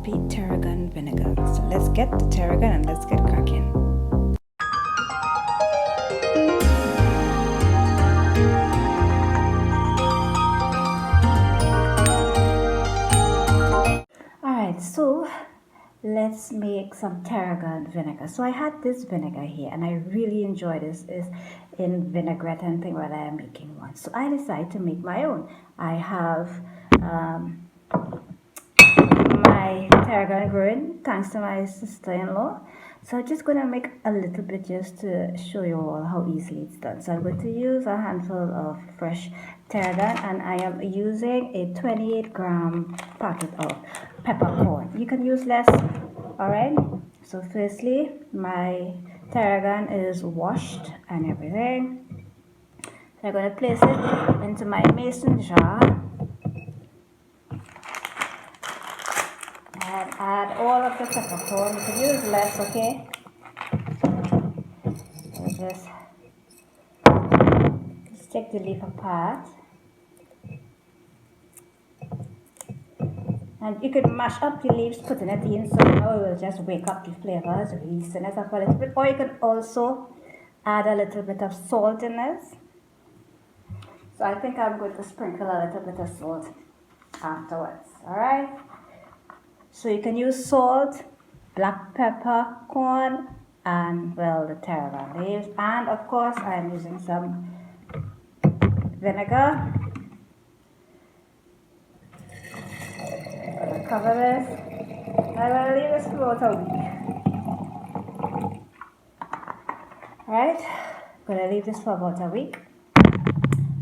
recipe, tarragon vinegar. So let's get the tarragon and let's get cracking. Alright, so let's make some tarragon vinegar. So I had this vinegar here and I really enjoy this. Is in vinaigrette and thing where I am making one. So I decided to make my own. I have my tarragon growing thanks to my sister-in-law. So I'm just going to make a little bit just to show you all how easily it's done. So I'm going to use a handful of fresh tarragon and I am using a 28-gram packet of peppercorn. You can use less, alright? So firstly, my tarragon is washed and everything. So I'm going to place it into my mason jar and add all of the peppercorn. You can use less, okay? So just take the leaf apart. And you could mash up the leaves, putting it in, so you know it will just wake up the flavors, releasing it up a little bit. Or you can also add a little bit of salt in this. So I think I'm going to sprinkle a little bit of salt afterwards, alright? So you can use salt, black pepper, corn, and well, the tarragon leaves. And of course, I'm using some vinegar. Cover this. I'm going to leave this for about a week. Alright, I'm going to leave this for about a week.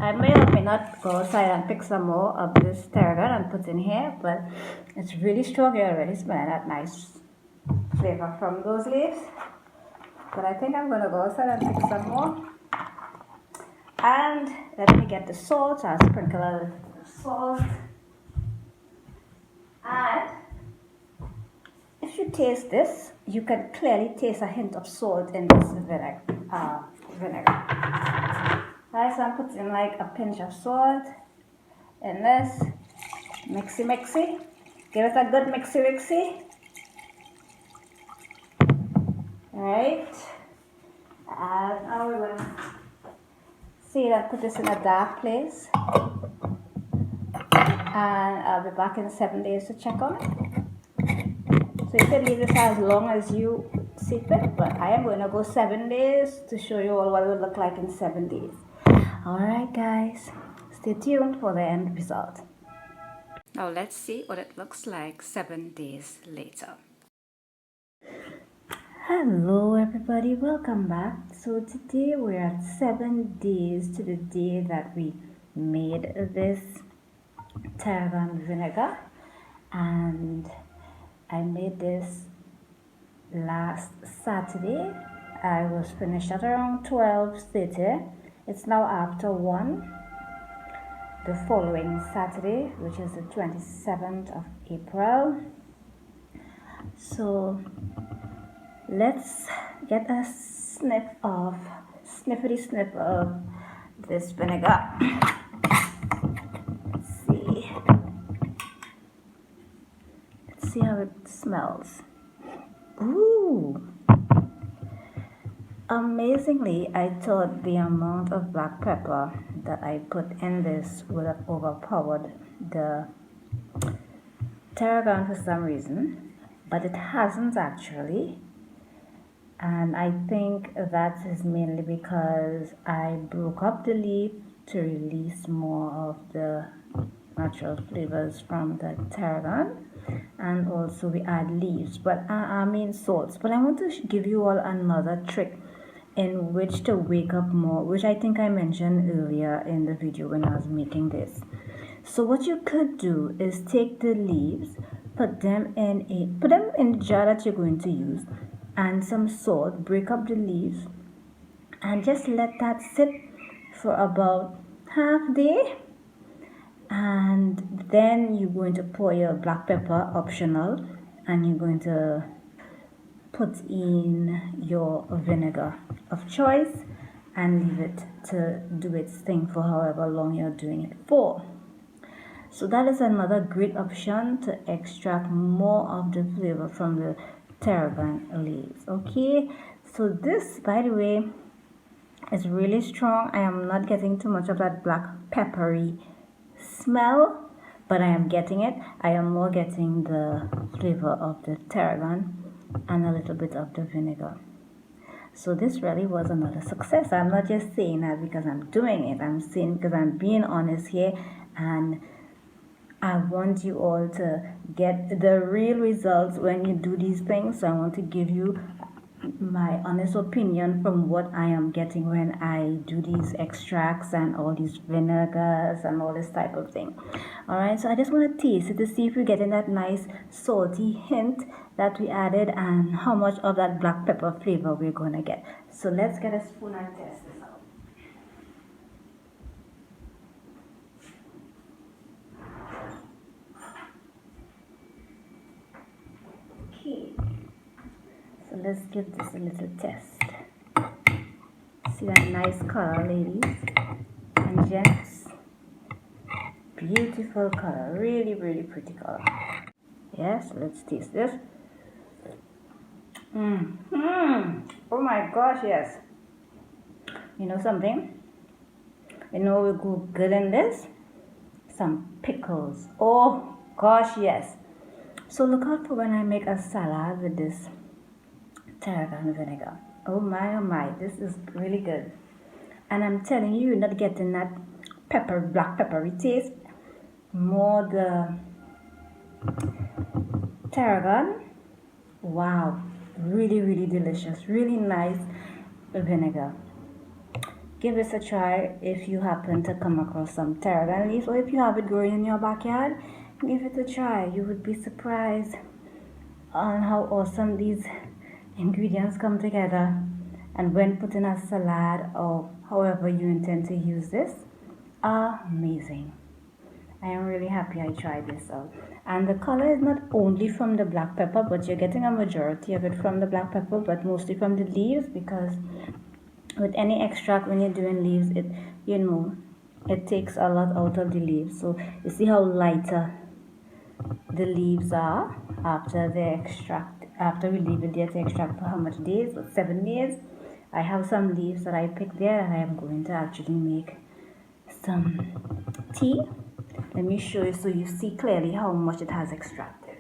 I may or may not go outside and pick some more of this tarragon and put in here, but it's really strong. You're already smelling that nice flavor from those leaves. But I think I'm going to go outside and pick some more. And let me get the salt. I'll sprinkle a little bit of salt. And if you taste this, you can clearly taste a hint of salt in this vinegar. Right, so I'm putting like a pinch of salt in this. Mixy. Give it a good mixy. Alright. And now we're going to see that, put this in a dark place. And I'll be back in 7 days to check on it. So you can leave this as long as you see fit, but I am going to go 7 days to show you all what it will look like in 7 days. Alright guys, stay tuned for the end result. Now let's see what it looks like 7 days later. Hello everybody, welcome back. So today we're at 7 days to the day that we made this tarragon vinegar, and I made this last Saturday. I was finished at around 12:30. It's now after 1 the following Saturday, which is the 27th of April. So let's get a sniffity sniff of this vinegar. See how it smells. Ooh! Amazingly, I thought the amount of black pepper that I put in this would have overpowered the tarragon for some reason, but it hasn't actually. And I think that is mainly because I broke up the leaf to release more of the natural flavors from the tarragon. And also we add leaves, but I mean salts. But I want to give you all another trick in which to wake up more, which I think I mentioned earlier in the video when I was making this. So what you could do is take the leaves, put them in the jar that you're going to use, and some salt, break up the leaves, and just let that sit for about half day. And then you're going to pour your black pepper, optional, and you're going to put in your vinegar of choice and leave it to do its thing for however long you're doing it for. So that is another great option to extract more of the flavor from the tarragon leaves. Okay, so this, by the way, is really strong. I am not getting too much of that black peppery smell, but I am getting it. I am more getting the flavor of the tarragon and a little bit of the vinegar. So this really was another success. I'm not just saying that because I'm doing it. I'm saying because I'm being honest here, and I want you all to get the real results when you do these things. So I want to give you my honest opinion from what I am getting when I do these extracts and all these vinegars and all this type of thing. Alright, so I just want to taste it to see if we're getting that nice salty hint that we added and how much of that black pepper flavor we're going to get. So let's get a spoon and test this out. Okay, so let's give this a little test. See that nice color, ladies and gents? Beautiful color, really pretty color. Yes, let's taste this. Oh my gosh, yes. You know something? You know we go good in this? Some pickles. Oh gosh, yes. So look out for when I make a salad with this tarragon vinegar. Oh my, this is really good. And I'm telling you, you're not getting that black peppery taste. More the tarragon. Wow, really delicious, really nice vinegar. Give this a try if you happen to come across some tarragon leaves, or if you have it growing in your backyard. Give it a try. You would be surprised on how awesome these ingredients come together, and when put in a salad or however you intend to use this, amazing. I am really happy I tried this out. And the color is not only from the black pepper, but you're getting a majority of it from the black pepper, but mostly from the leaves, because with any extract when you're doing leaves, it takes a lot out of the leaves. So you see how lighter the leaves are after we leave it there to extract for how much days? 7 days. I have some leaves that I picked there, and I am going to actually make some tea. Let me show you so you see clearly how much it has extracted.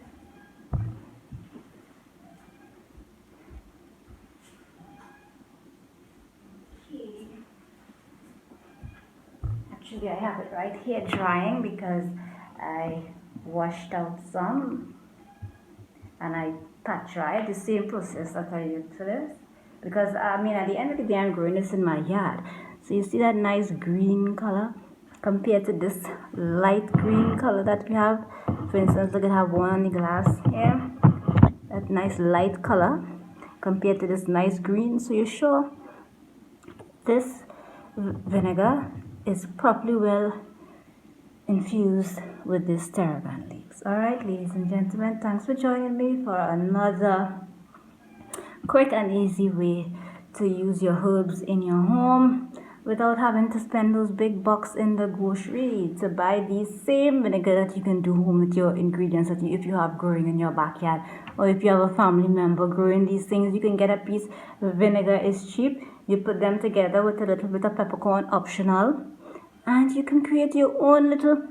Okay. Actually, I have it right here drying because I washed out some and I pat dry. The same process that I did for this, because I mean at the end of the day I'm growing this in my yard. So you see that nice green color compared to this light green color that we have. For instance, look at how one on the glass here, that nice light color compared to this nice green. So you're sure this vinegar is properly well infused with this tarragon leaves. Alright, ladies and gentlemen, thanks for joining me for another quick and easy way to use your herbs in your home without having to spend those big bucks in the grocery to buy these same vinegar that you can do home with your ingredients that if you have growing in your backyard, or if you have a family member growing these things, you can get a piece. Vinegar is cheap. You put them together with a little bit of peppercorn, optional, and you can create your own little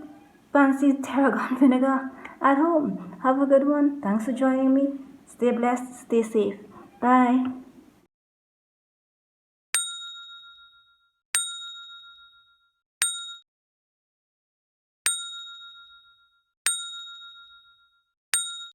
fancy tarragon vinegar at home. Have a good one. Thanks for joining me. Stay blessed, stay safe. Bye.